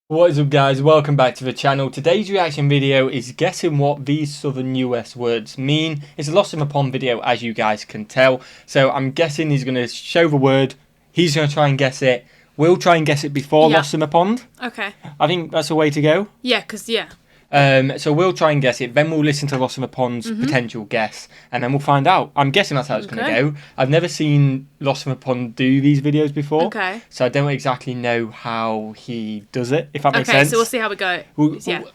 What is up, guys? Welcome back to the channel. Today's reaction video is guessing what these southern US words mean. It's a Lost in the Pond video, as you guys can tell. So I'm guessing he's going to show the word. He's going to try and guess it. We'll try and guess it before Lost in the Pond. Okay. I think that's the way to go. Yeah, because, So we'll try and guess it. Then we'll listen to Lost in the Pond's potential guess. And then we'll find out. I'm guessing that's how it's going to go. I've never seen Lost in the Pond do these videos before. Okay. So I don't exactly know how he does it, if that makes sense. Okay, so we'll see how we go.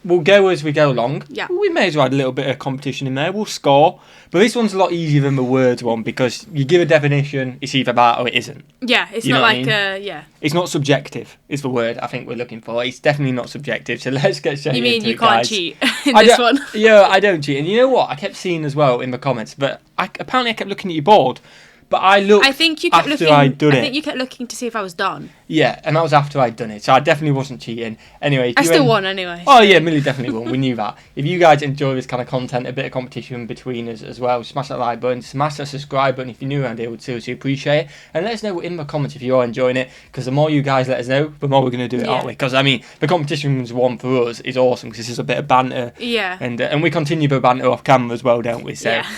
We'll go as we go along. Yeah. We may as well add a little bit of competition in there. We'll score. But this one's a lot easier than the words one because you give a definition, it's either that or it isn't. Yeah, it's not like, It's not subjective, is the word I think we're looking for. It's definitely not subjective. So let's get straight into it, You mean you can't guys. cheat in this one? Yeah, I don't cheat. And you know what? I kept seeing as well in the comments, but apparently I kept looking at your board. But I looked I think you kept after looking, I'd done it. I think you kept looking to see if I was done. Yeah, and that was after I'd done it. So I definitely wasn't cheating. Anyway. I still won anyway. Oh, yeah, Millie definitely won. We knew that. If you guys enjoy this kind of content, a bit of competition between us as well, smash that like button, smash that subscribe button if you're new around here. We'd seriously appreciate it. And let us know in the comments if you are enjoying it, because the more you guys let us know, the more we're going to do it, aren't we? Because, I mean, the competition's one for us is awesome because this is a bit of banter. Yeah. And we continue the banter off camera as well, don't we? So yeah.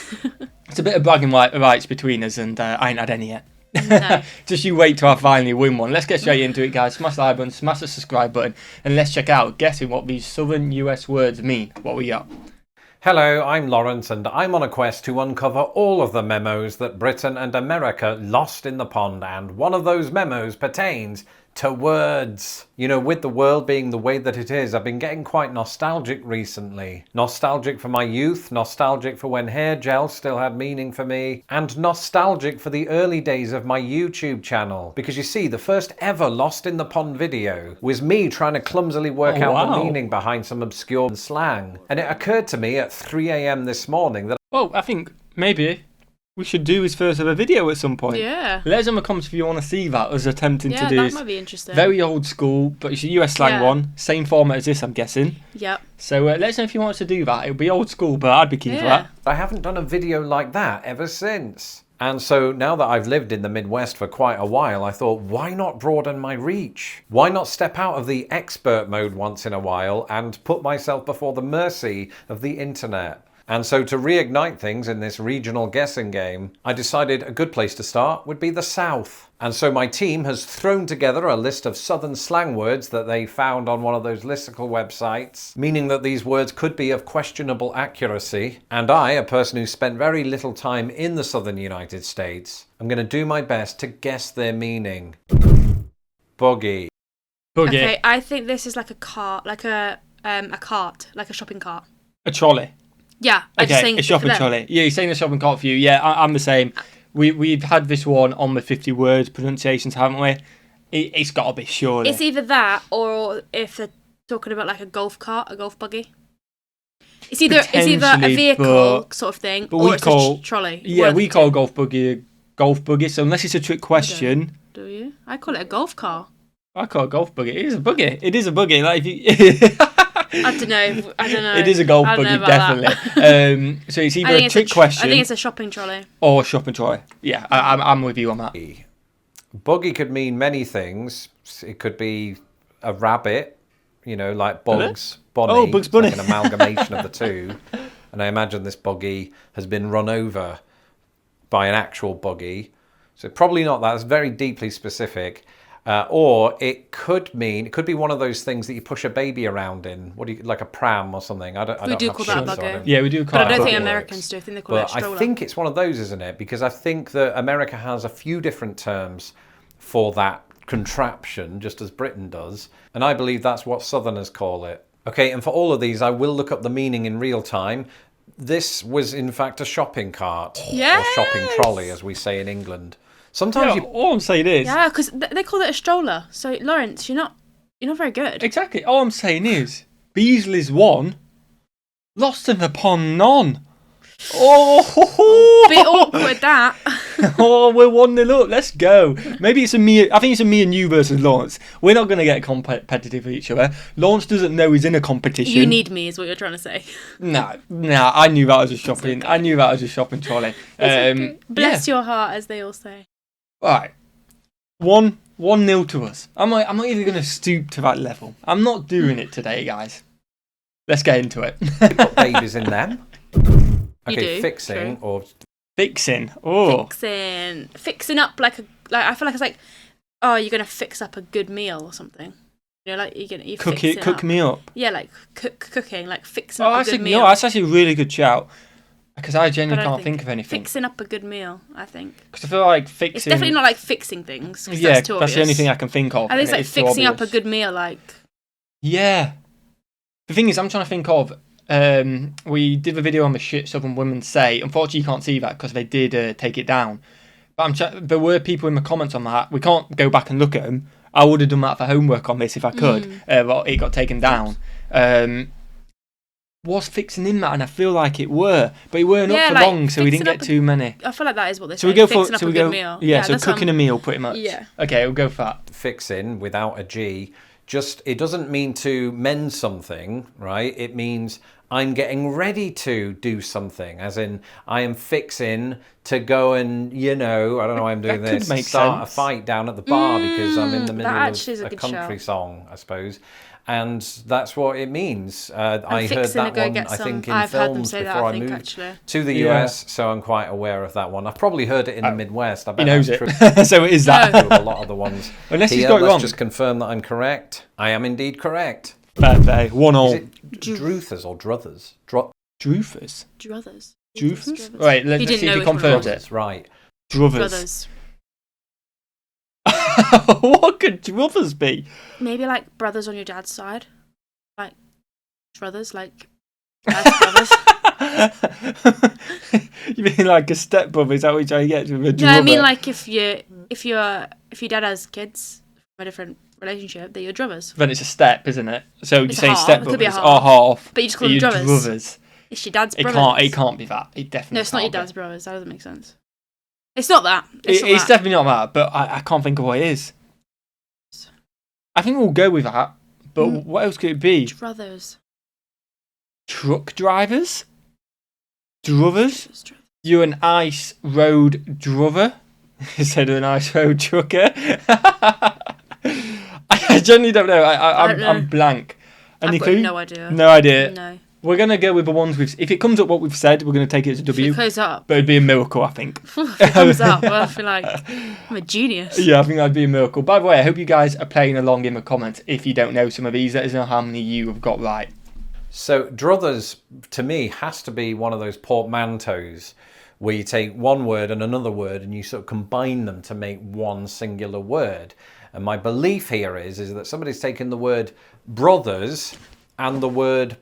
It's a bit of bragging rights between us, and I ain't had any yet. No. Just you wait till I finally win one. Let's get straight into it, guys. Smash the like button, smash the subscribe button, and let's check out guessing what these southern US words mean. What we got? Hello, I'm Lawrence, and I'm on a quest to uncover all of the memos that Britain and America lost in the pond, and one of those memos pertains to words. You know, with the world being the way that it is, I've been getting quite nostalgic recently. Nostalgic for my youth, nostalgic for when hair gel still had meaning for me, and nostalgic for the early days of my YouTube channel. Because you see, the first ever Lost in the Pond video was me trying to clumsily work out the meaning behind some obscure slang. And it occurred to me at 3 AM this morning that... Oh, I think maybe we should do his first ever video at some point. Yeah. Let us know in the comments if you want to see that, us attempting to do that this. might be interesting. Very old school, but it's a US slang one. Same format as this, I'm guessing. Yep. So let us know if you want us to do that. It'll be old school, but I'd be keen for that. I haven't done a video like that ever since. And so now that I've lived in the Midwest for quite a while, I thought, why not broaden my reach? Why not step out of the expert mode once in a while and put myself before the mercy of the internet? And so to reignite things in this regional guessing game, I decided a good place to start would be the South. And so my team has thrown together a list of southern slang words that they found on one of those listicle websites, meaning that these words could be of questionable accuracy. And I, a person who spent very little time in the southern United States, I'm going to do my best to guess their meaning. Buggy. Buggy. Okay, I think this is like a cart, like a cart, like a shopping cart. A trolley. Yeah, I'm just saying a shopping trolley. Yeah, you're saying a shopping cart for you. Yeah, I'm the same. We've had this one on the 50 words pronunciations, haven't we? It's got to be, surely. It's either that or if they're talking about like a golf cart, a golf buggy. It's either a vehicle sort of thing, or it's a trolley. Yeah, we call golf buggy a golf buggy. So unless it's a trick question, do you? I call it a golf car. I call it a golf buggy. It is a buggy. It is a buggy. Like if you. I don't know. It is a golf buggy, definitely. So it's either a trick question. I think it's a shopping trolley. Or a shopping trolley. Yeah, I'm with you on that. Buggy could mean many things. It could be a rabbit, you know, like Bugs Bunny. Oh, Bugs Bunny. Like an amalgamation of the two. And I imagine this buggy has been run over by an actual buggy. So probably not that. It's very deeply specific. Or it could be one of those things that you push a baby around in. Like a pram or something. We do call that a buggy. Yeah, we do call it. But I don't think works. Americans do. I think they call it a stroller. I think it's one of those, isn't it? Because I think that America has a few different terms for that contraption, just as Britain does. And I believe that's what Southerners call it. Okay, and for all of these, I will look up the meaning in real time. This was, in fact, a shopping cart. Yes! Or shopping trolley, as we say in England. Sometimes all I'm saying is... Yeah, because they call it a stroller. So, Lawrence, you're not very good. Exactly. All I'm saying is, Beasley's won, Lost in the Pond none. Oh! Bit awkward, that. Oh, we're 1-0 up. Let's go. Maybe it's I think it's a me and you versus Lawrence. We're not going to get competitive with each other. Lawrence doesn't know he's in a competition. You need me, is what you're trying to say. Nah. I knew that was a shopping. Okay. I knew that was a shopping trolley. Okay. Bless your heart, as they all say. All right. 1 1-0 to us. I'm not even going to stoop to that level. I'm not doing it today, guys. Let's get into it. Put babies in them. Okay, fixing true. or fixing. Oh, fixing up like I feel like it's like, oh, you're gonna fix up a good meal or something. You know, like you cook me up. Yeah, like cooking, like fixing up a good meal. No, that's actually a really good shout. Because I genuinely can't think of anything. Fixing up a good meal, I think. Because I feel like fixing... It's definitely not like fixing things. Yeah, that's the only thing I can think of. I think it's like fixing up a good meal, like... Yeah. The thing is, I'm trying to think of... we did a video on the shit Southern women say. Unfortunately, you can't see that because they did take it down. But there were people in the comments on that. We can't go back and look at them. I would have done that for homework on this if I could. But it got taken down. Was fixing in that, and I feel like it were, but it weren't up for long, so we didn't get too many. I feel like that is what they say. So we go fixing up a good meal. Yeah, so cooking a meal, pretty much. Yeah. Okay, we'll go for that. Fixing without a G, it doesn't mean to mend something, right? It means I'm getting ready to do something, as in I am fixing to go and, I don't know why I'm doing this, start a fight down at the bar because I'm in the middle of a country song, I suppose. And that's what it means. I heard that one, I think, in films before I moved to the US, so I'm quite aware of that one. I've probably heard it in the Midwest. I bet he knows it. So it is that. A lot of the ones. Unless he's got it wrong. Let's just confirm that I'm correct. I am indeed correct. Fair play. 1-1. Is it Druthers or Druthers? Druthers? Druthers? Right, let's see if he confirms it. Right. Druthers. What could Druthers be? Maybe like brothers on your dad's side. Like Druthers, like dad's brothers. You mean like a stepbrother? Is that what you're trying to get to with a druther? No, I mean like if your dad has kids from a different relationship, they're your druthers. Then it's a step, isn't it? So you're saying stepbrothers or half. But you just call them druthers. It's your dad's brothers. It can't be that. It definitely. No, it's not your dad's brothers. That doesn't make sense. It's not that. It's definitely not that, but I can't think of what it is. I think we'll go with that, but what else could it be? Druthers. Truck drivers? Druthers? You're an ice road druther instead of an ice road trucker? I genuinely don't know. I'm blank. I've got no idea. No idea. No. We're going to go with the ones if it comes up what we've said, we're going to take it as a W. If it goes up. But it'd be a miracle, I think. If it comes up, well, I feel like I'm a genius. Yeah, I think that'd be a miracle. By the way, I hope you guys are playing along in the comments. If you don't know some of these, let us know how many you have got right. So, druthers, to me, has to be one of those portmanteaus where you take one word and another word and you sort of combine them to make one singular word. And my belief here is that somebody's taken the word brothers and the word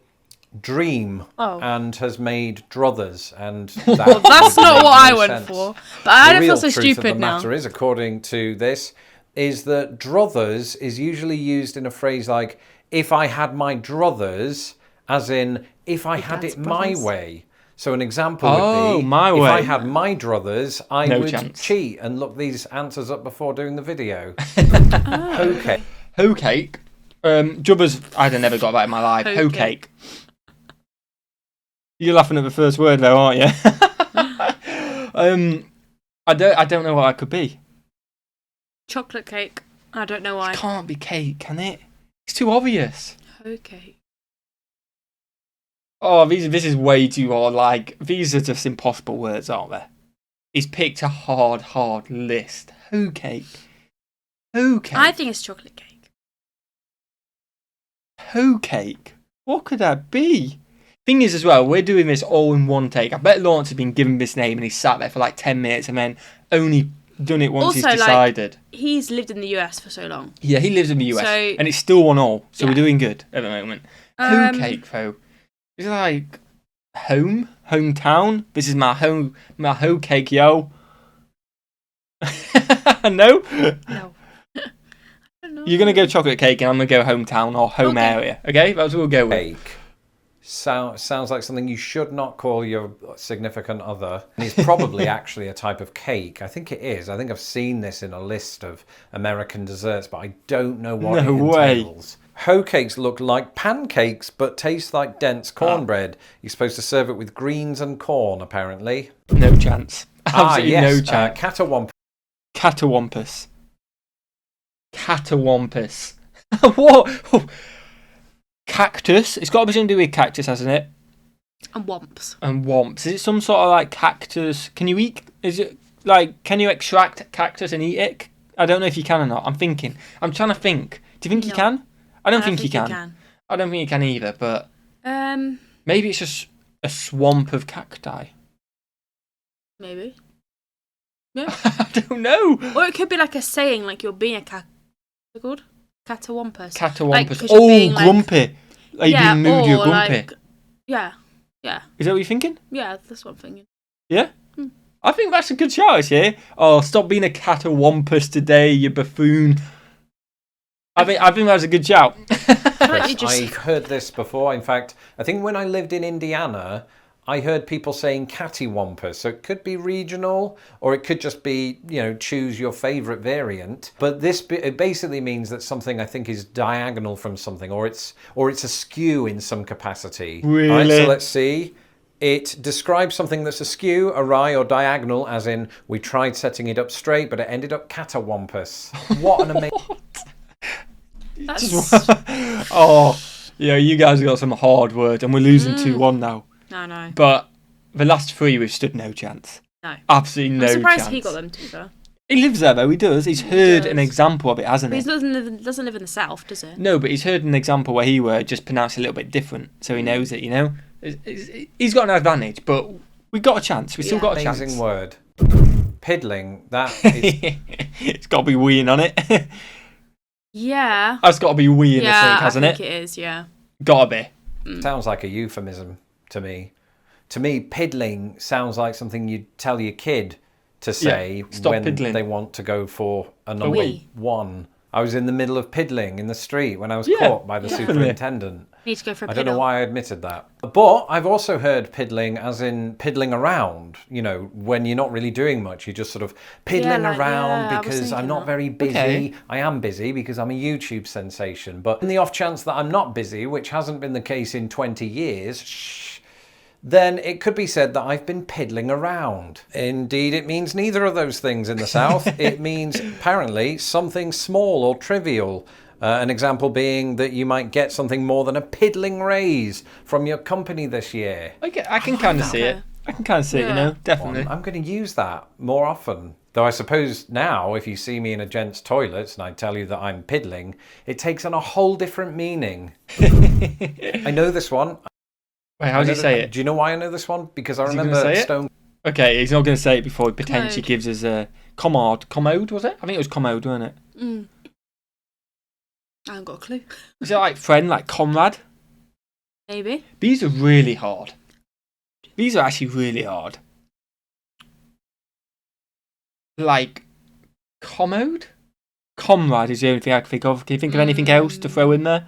dream and has made druthers, and that's not what I went for. But I don't feel so stupid now. The real truth of the matter is, according to this, is that druthers is usually used in a phrase like "if I had my druthers," as in if I had it my way. So an example would be, my way. If I had my druthers, I would cheat and look these answers up before doing the video. Hoecake. Hoecake. Druthers, I'd have never got that in my life. Hoecake. You're laughing at the first word though, aren't you? I don't know what that could be. Chocolate cake. I don't know why. It can't be cake, can it? It's too obvious. Okay. Oh, this is way too hard. Like, these are just impossible words, aren't they? He's picked a hard list. Hoecake. Hoecake. I think it's chocolate cake. Hoecake. What could that be? Thing is, as well, we're doing this all in one take. I bet Lawrence has been given this name and he's sat there for like 10 minutes and then only done it once he's decided. Like, he's lived in the US for so long. Yeah, he lives in the US and it's still 1-1, so we're doing good at the moment. Hoecake, though. Is it like hometown? This is my hoecake, yo. No? No. I don't know. You're going to go chocolate cake and I'm going to go hometown or home area. Okay? That's what we'll go with. Cake. Sounds like something you should not call your significant other. And it's probably actually a type of cake. I think it is. I think I've seen this in a list of American desserts, but I don't know what it entails. Hoecakes look like pancakes, but taste like dense cornbread. You're supposed to serve it with greens and corn, apparently. No chance. Absolutely no chance. Catawampus. Catawampus. Catawampus. What? Oh. Cactus. It's got to be something to do with cactus, hasn't it? And womps. And womps. Is it some sort of like cactus? Can you eat? Is it like, can you extract cactus and eat it? I don't know if you can or not. I'm trying to think. Do you think you can? I don't think you can. I don't think you can either, but maybe it's just a swamp of cacti. Maybe. Yeah. I don't know. Or it could be like a saying, like you're being a what's it called? Catawampus. Catawampus. Like, grumpy. Like yeah, being moody or grumpy. Like, yeah. Is that what you're thinking? Yeah, that's what I'm thinking. Yeah? I think that's a good shout here. Oh, stop being a Catawampus today, you buffoon. I think that's a good shout. I've heard this before. In fact, I think when I lived in Indiana, I heard people saying Catawampus. So it could be regional, or it could just be, choose your favourite variant. But it basically means that something, I think, is diagonal from something, or it's askew in some capacity. Really? Right, so let's see. It describes something that's askew, awry, or diagonal, as in we tried setting it up straight, but it ended up Catawampus. What an amazing... Oh, yeah, you guys have got some hard words, and we're losing 2-1 now. No. But the last 3, we've stood no chance. No. Absolutely no chance. I'm surprised he got them too, though. He lives there, though. He does. He's heard an example of it, hasn't he? He doesn't live in the south, does he? No, but he's heard an example where he were just pronounced a little bit different, so he knows it, He's got an advantage, but we got a chance. We still got a chance. Amazing word. Piddling. That is... It's got to be weeing on it. Yeah. That's got to be weeing, I think, hasn't it? I think it is, yeah. Gotta be. Sounds like a euphemism to me. To me, piddling sounds like something you'd tell your kid to say when piddling. They want to go for a number one. I was in the middle of piddling in the street when I was caught by the superintendent. Need to go for a I don't know why I admitted that. But I've also heard piddling as in piddling around, when you're not really doing much. You're just sort of piddling around because I'm not very busy. Okay. I am busy because I'm a YouTube sensation. But in the off chance that I'm not busy, which hasn't been the case in 20 years, then it could be said that I've been piddling around. Indeed, it means neither of those things in the South. It means, apparently, something small or trivial. An example being that you might get something more than a piddling raise from your company this year. Okay, I can kind of see it. I can kind of see it, definitely. I'm going to use that more often. Though I suppose now, if you see me in a gent's toilets and I tell you that I'm piddling, it takes on a whole different meaning. I know this one. Wait, how does he say it? Do you know why I know this one? Because I remember Stone... Okay, he's not going to say it before he potentially gives us a Commode, was it? I think it was Commode, wasn't it? I haven't got a clue. Is it like friend, like comrade? Maybe. These are really hard. These are actually really hard. Like, Commode? Comrade is the only thing I can think of. Can you think of anything else to throw in there?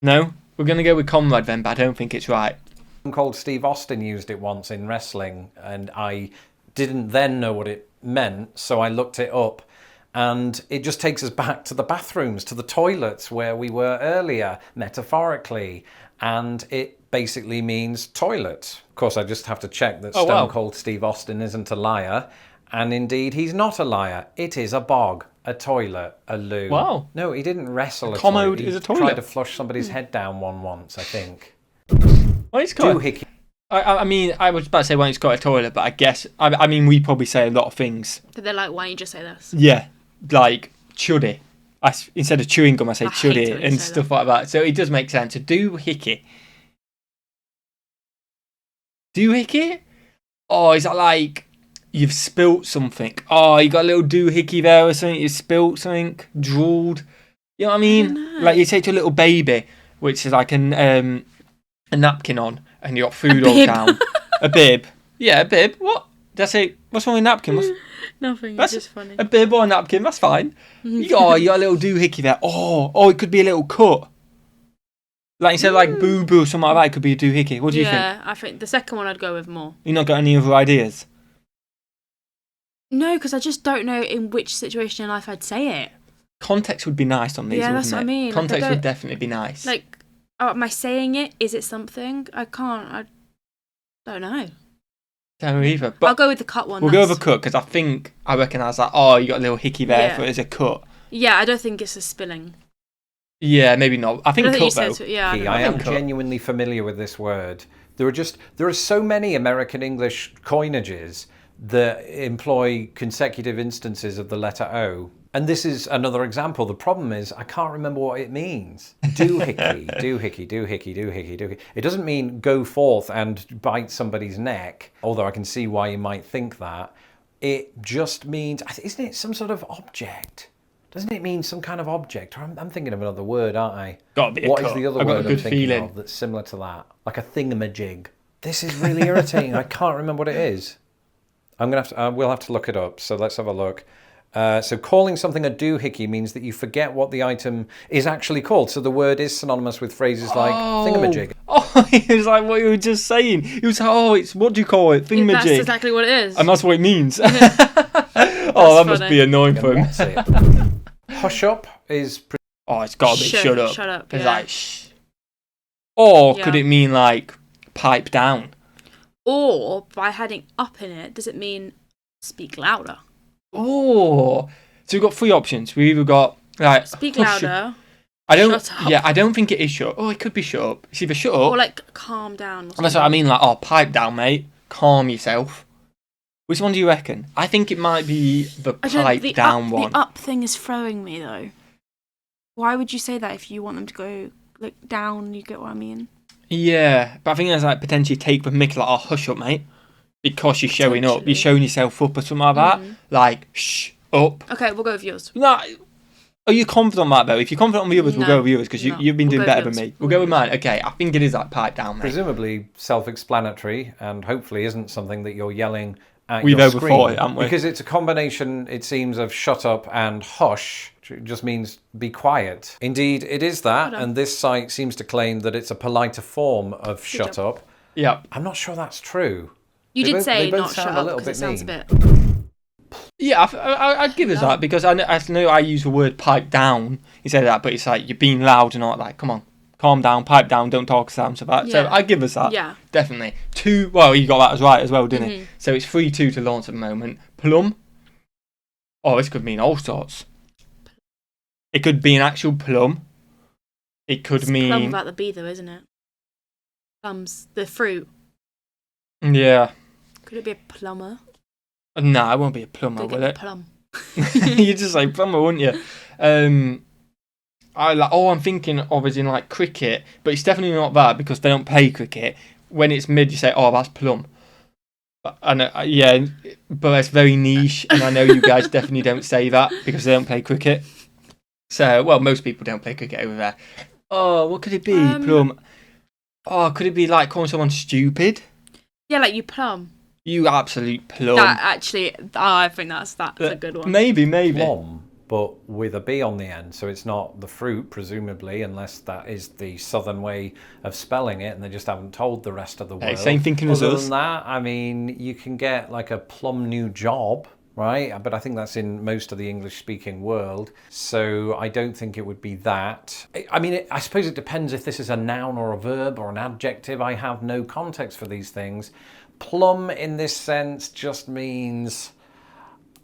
No? We're going to go with comrade then, but I don't think it's right. Called Steve Austin used it once in wrestling, and I didn't then know what it meant, so I looked it up. And it just takes us back to the bathrooms, to the toilets where we were earlier, metaphorically. And it basically means toilet. Of course, I just have to check that Stone Cold Steve Austin isn't a liar. And indeed, he's not a liar. It is a bog, a toilet, a loo. Wow. No, he didn't wrestle a Commode is a toilet. He tried to flush somebody's head down once, I think. Well, he's got Doohickey. I mean, I was about to say when it's got a toilet, but I guess, I mean, we probably say a lot of things. But they're like, why don't you just say this? Yeah. Like chuddy. Instead of chewing gum, I say chuddy and stuff like that. So it does make sense. So Doohickey. Doohickey? Oh, is that like you've spilt something? Oh, you got a little doohickey there or something? You spilt something? Drooled? You know what I mean? Like you say to a little baby, which is like a napkin on, and you got food all down. A bib. Yeah, a bib. What? Did I say? What's wrong with napkin? Nothing, that's it's just funny. A bib or a napkin, that's fine. You got a little doohickey there. Oh, it could be a little cut. Like instead of like boo-boo or something like that, it could be a doohickey. What do you think? Yeah, I think the second one I'd go with more. You not got any other ideas? No, because I just don't know in which situation in life I'd say it. Context would be nice on these, wouldn't that's what I mean. Context like, would definitely be nice. Like, am I saying it? Is it something? I don't know. Don't know either. But I'll go with the cut one. We'll go with a cut because I recognise that. Oh, you got a little hickey there for it as a cut. Yeah, I don't think it's a spelling. Yeah, maybe not. I think cut, though. I am genuinely familiar with this word. There are so many American English coinages that employ consecutive instances of the letter O. And this is another example. The problem is I can't remember what it means. Doohickey, doohickey, doohickey, doohickey, doohickey. It doesn't mean go forth and bite somebody's neck, although I can see why you might think that. It just means, isn't it some sort of object? Doesn't it mean some kind of object? Or I'm thinking of another word, aren't I? Gotta be what is the other word I'm thinking of that's similar to that? Like a thingamajig. This is really irritating. I can't remember what it is. We'll have to look it up. So let's have a look. So calling something a doohickey means that you forget what the item is actually called. So the word is synonymous with phrases like thingamajig. Oh, it was like what you were just saying. He was like, it's, what do you call it? Thingamajig. That's exactly what it is. And that's what it means. That must be annoying for him. Hush up is... it's got to be shut up. Shut up, It's like, shh. Or could it mean like pipe down? Or by adding up in it, does it mean speak louder? Oh, so we've got 3 options. We either got like speak louder. Shut up. Yeah, I don't think it is shut. Oh, it could be shut up. It's either shut up or like calm down. And that's what I mean. Like, pipe down, mate. Calm yourself. Which one do you reckon? I think it might be the pipe down one. The up thing is throwing me though. Why would you say that if you want them to go like down? You get what I mean? Yeah, but I think there's like potentially take the mick like, hush up, mate. Because you're showing up. You're showing yourself up or something like that. Like, shh, up. Okay, we'll go with yours. No, are you confident on that, though? If you're confident on the others, we'll go with yours, because you've been doing better than me. We'll go with mine. Okay, I think it is like pipe down, mate. Presumably self-explanatory, and hopefully isn't something that you're yelling at We've your screen. We've overthought it, haven't we? Because it's a combination, it seems, of shut up and hush. It just means be quiet. Indeed, it is that, and this site seems to claim that it's a politer form of shut up. Yeah. I'm not sure that's true. You did say not shut up because it sounds a bit... Yeah, I'd give us that, because I know I use the word pipe down. You say that, but it's like you're being loud and not like, come on, calm down, pipe down, don't talk sounds of that. Yeah. So I'd give us that. Yeah. Definitely. 2, well, you got that right as well, didn't it? So it's 3-2 to Lawrence at the moment. Plum. Oh, this could mean all sorts. It could be an actual plum. It could mean... plum without the B though, isn't it? Plums, the fruit. Yeah. Could it be a plumber? No, it won't be a plumber, will it? Plum. You'd just say plumber, wouldn't you? I'm thinking of as in like cricket, but it's definitely not that, because they don't play cricket. When it's mid, you say, oh, that's plum. But it's very niche, and I know you guys definitely don't say that because they don't play cricket. So, well, most people don't play cricket over there. Oh, what could it be? Plum. Oh, could it be like calling someone stupid? Yeah, like you plum. You absolute plum. That actually, I think that's a good one. Maybe. Plum, but with a B on the end, so it's not the fruit, presumably, unless that is the southern way of spelling it, and they just haven't told the rest of the world. Same thinking as us. Other than that, I mean, you can get like a plum new job, right? But I think that's in most of the English-speaking world, so I don't think it would be that. I mean, I suppose it depends if this is a noun or a verb or an adjective. I have no context for these things. Plum, in this sense, just means,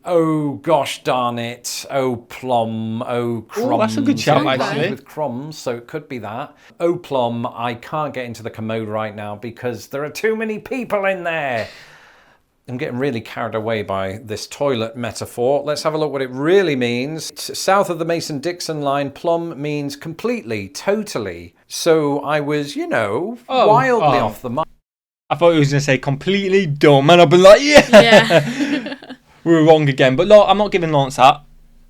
oh gosh darn it, oh plum, oh crumbs. Oh, that's a good shout, actually. With crumbs, so it could be that. Oh plum, I can't get into the Commode right now because there are too many people in there. I'm getting really carried away by this toilet metaphor. Let's have a look what it really means. South of the Mason-Dixon line, plum means completely, totally. So I was, wildly off the mark. I thought he was going to say completely dumb, and I'd be like, yeah. We were wrong again. But I'm not giving Lawrence that.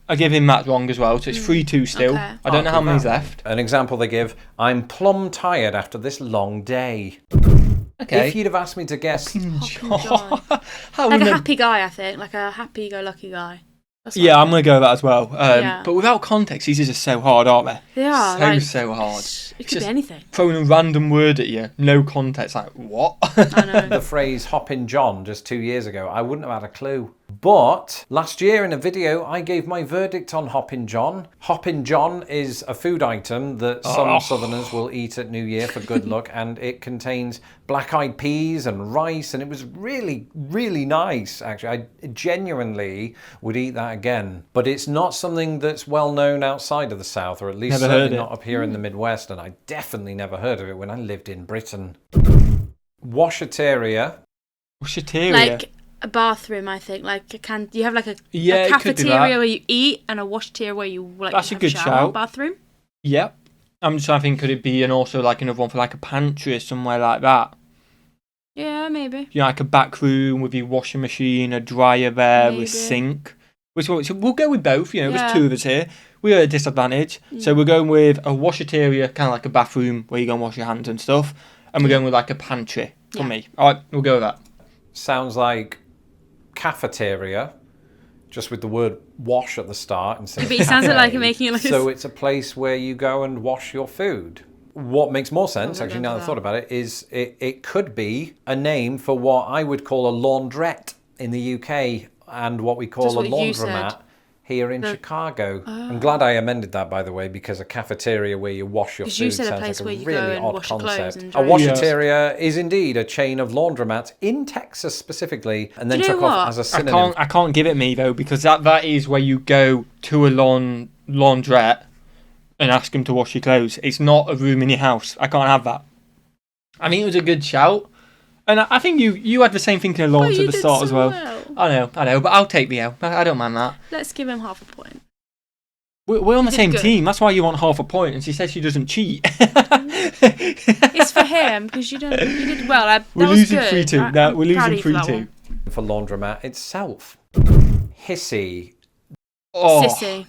I give him that wrong as well, so it's 3-2 still. Okay. I don't know how many's left. An example they give, I'm plumb tired after this long day. Okay. If you'd have asked me to guess... Like a happy guy, I think. Like a happy-go-lucky guy. I'm going to go with that as well. But without context, these are just so hard, aren't they? They are. So hard. It could be anything. Throwing a random word at you, no context, like, what? I know. The phrase Hoppin' John just 2 years ago, I wouldn't have had a clue. But last year in a video, I gave my verdict on Hoppin' John. Hoppin' John is a food item that some Southerners will eat at New Year for good luck, and it contains black-eyed peas and rice, and it was really, really nice, actually. I genuinely would eat that again. But it's not something that's well known outside of the South, or at least certainly not up here in the Midwest, and I definitely never heard of it when I lived in Britain. Washateria. Washateria? Like a bathroom, I think. Like you have like a cafeteria where you eat and a washateria where you like That's have a good shout. Bathroom. Yep. I'm just trying to think, could it be also like another one for like a pantry or somewhere like that? Yeah, maybe. You know, like a back room with your washing machine, a dryer there, a sink. So we'll go with both, you know, there's two of us here. We're at a disadvantage. So we're going with a washateria, kind of like a bathroom where you go and wash your hands and stuff. And we're going with like a pantry for me. All right, we'll go with that. Sounds like cafeteria, just with the word wash at the start instead of But it sounds like you're making it like so it's a place where you go and wash your food. What makes more sense, actually, now that I've thought about it, is it could be a name for what I would call a laundrette in the UK and what we call a laundromat here in Chicago. I'm glad I amended that, by the way, because a cafeteria where you wash your food sounds like a really odd concept. A washateria is indeed a chain of laundromats in Texas specifically, and then took off as a synonym. I can't give it me, though, because that is where you go to a laundrette and ask them to wash your clothes. It's not a room in your house. I can't have that. I mean, it was a good shout. And I think you had the same thinking of launch at the start as well. I know, but I'll take the L. I don't mind that. Let's give him half a point. We're on the same team. That's why you want half a point. And she says she doesn't cheat. It's for him because you did well. We're losing 3-2. No, we're losing 3-2. For laundromat itself. Hissy. Oh, Sissy.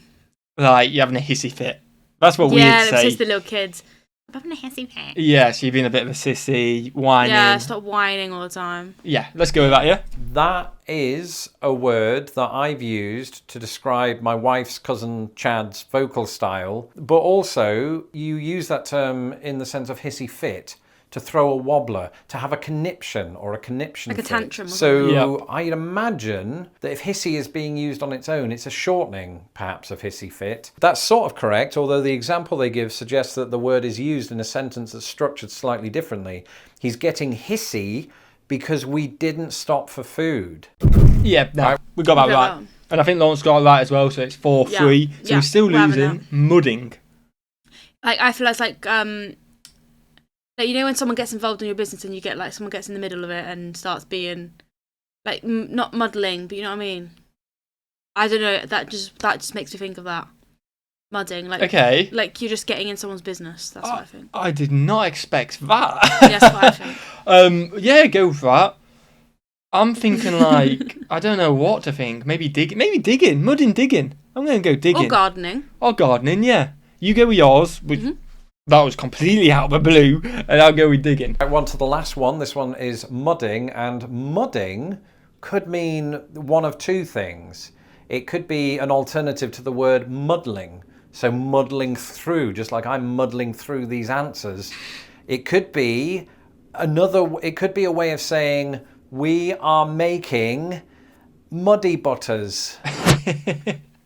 Like you're having a hissy fit. That's what we'd say. Yeah, it's just the little kids. I'm having a hissy fit. Yeah, so you've been a bit of a sissy, whining. Yeah, stop whining all the time. Yeah, let's go with that, yeah? That is a word that I've used to describe my wife's cousin Chad's vocal style, but also you use that term in the sense of hissy fit, to throw a wobbler, to have a conniption or a conniption like a tantrum. So I'd imagine that if hissy is being used on its own, it's a shortening, perhaps, of hissy fit. That's sort of correct, although the example they give suggests that the word is used in a sentence that's structured slightly differently. He's getting hissy because we didn't stop for food. Yeah, no, we got that right. And I think Lawrence got it right as well, so it's 4-3. So we're still losing. Mudding. Like, I feel like you know when someone gets involved in your business and you get like someone gets in the middle of it and starts being like not muddling, but you know what I mean. I don't know. That just makes me think of that mudding. Like like you're just getting in someone's business. That's what I think. I did not expect that. Yeah, that's what I think. Yeah, go for that. I'm thinking like I don't know what to think. Maybe digging. Mudding, digging. I'm gonna go digging. Or gardening. Yeah. You go with yours. Which, that was completely out of the blue, and I'll go with digging. I want to the last one. This one is mudding, and mudding could mean one of two things. It could be an alternative to the word muddling. So muddling through, just like I'm muddling through these answers. It could be a way of saying we are making muddy butters.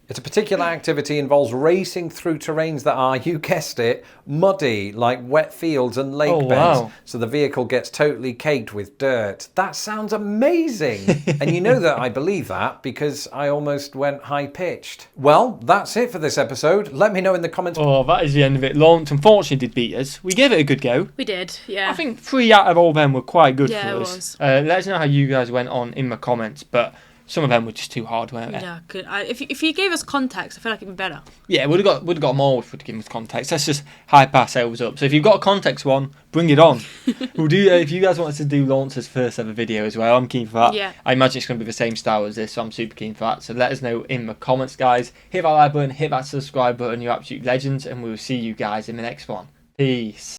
It's a particular activity, involves racing through terrains that are, you guessed it, muddy, like wet fields and lake beds. Wow. So the vehicle gets totally caked with dirt. That sounds amazing. And you know that I believe that because I almost went high-pitched. Well, that's it for this episode. Let me know in the comments. Oh, that is the end of it. Lawrence unfortunately did beat us. We gave it a good go. We did, yeah. I think 3 out of all them were quite good for us. Yeah, it was. Let us know how you guys went on in the comments, but some of them were just too hard, weren't they? Yeah, good. If you gave us context, I feel like it'd be better. Yeah, we'd have got more if we'd given us context. Let's just hype ourselves up. So if you've got a context one, bring it on. We'll do. If you guys want us to do Lawrence's first ever video as well, I'm keen for that. Yeah. I imagine it's going to be the same style as this, so I'm super keen for that. So let us know in the comments, guys. Hit that like button, hit that subscribe button. You're absolute legends, and we'll see you guys in the next one. Peace.